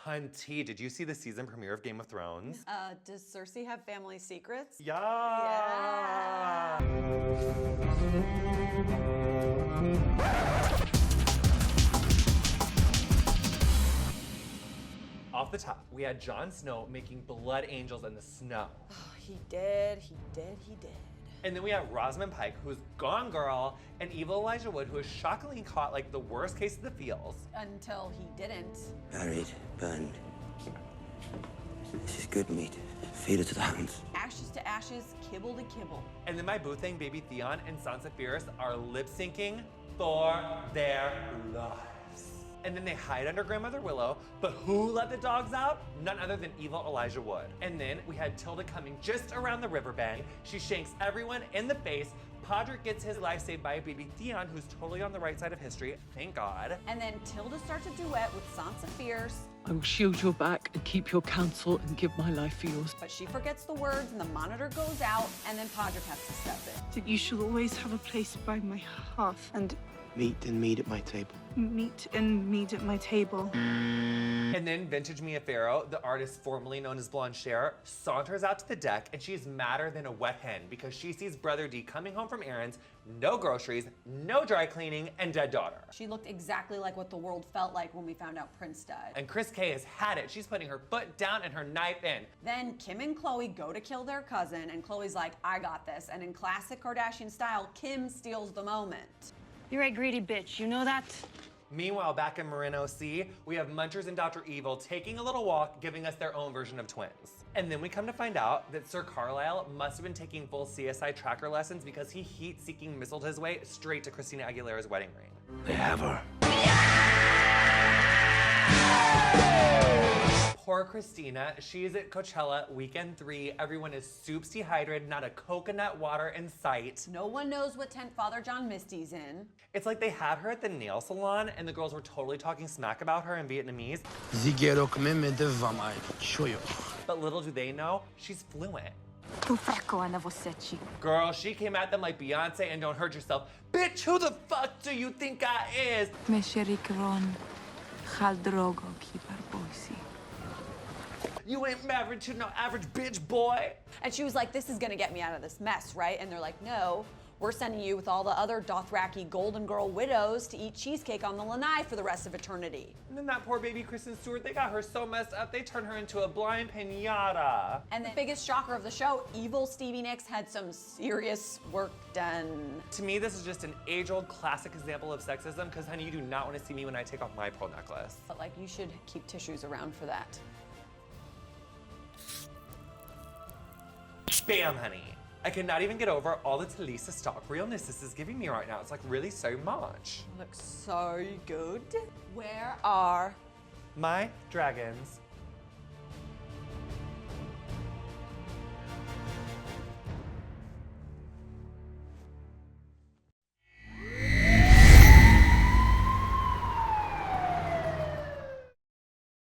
Hunty, did you see the season premiere of Game of Thrones? Does Cersei have family secrets? Yeah. Off the top, we had Jon Snow making blood angels in the snow. Oh, he did. And then we have Rosamund Pike, who's Gone Girl, and evil Elijah Wood, who is shockingly caught like the worst case of the feels. Until he didn't. Buried, burned. This is good meat. Feed it to the hounds. Ashes to ashes, kibble to kibble. And then my boo thing, baby Theon and Sansa Fierce are lip syncing for their lives. And then they hide under Grandmother Willow, but who let the dogs out? None other than evil Elijah Wood. And then we had Tilda coming just around the riverbank. She shanks everyone in the face. Podrick gets his life saved by baby Theon, who's totally on the right side of history, thank God. And then Tilda starts a duet with Sansa Fierce, I will shield your back and keep your counsel and give my life for yours. but she forgets the words and the monitor goes out, and then Podrick has to step in. That you shall always have a place by my hearth, and Meat and mead at my table. meat and mead at my table. And then Vintage Mia Farrow, the artist formerly known as Blonde Cher, saunters out to the deck and she's madder than a wet hen because she sees Brother D coming home from errands, no groceries, no dry cleaning, and dead daughter. She looked exactly like what the world felt like when we found out Prince died. And Chris K has had it. She's putting her foot down and her knife in. Then Kim and Chloe go to kill their cousin, and Chloe's like, I got this. And in classic Kardashian style, Kim steals the moment. You're a greedy bitch, you know that? Meanwhile, back in Marin OC, we have Munchers and Dr. Evil taking a little walk, giving us their own version of twins. And then we come to find out that Sir Carlisle must have been taking full CSI tracker lessons because he heat-seeking missiled his way straight to Christina Aguilera's wedding ring. They have her. Poor Christina, she's at Coachella weekend 3. Everyone is soups dehydrated, not a coconut water in sight. No one knows what tent Father John Misty's in. It's like they had her at the nail salon and the girls were totally talking smack about her in Vietnamese. But little do they know, she's fluent. Girl, she came at them like Beyonce and don't hurt yourself. Bitch, who the fuck do you think I is? You ain't married to no average bitch, boy. And she was like, this is gonna get me out of this mess, right? And they're like, no, we're sending you with all the other Dothraki Golden Girl widows to eat cheesecake on the lanai for the rest of eternity. And then that poor baby Kristen Stewart, they got her so messed up, they turned her into a blind pinata. And the biggest shocker of the show, evil Stevie Nicks had some serious work done. To me, this is just an age-old classic example of sexism, because honey, you do not want to see me when I take off my pearl necklace. But like, you should keep tissues around for that. Bam, honey. I cannot even get over all the Talisa stock realness this is giving me right now. It's like really so much. Looks so good. Where are My dragons.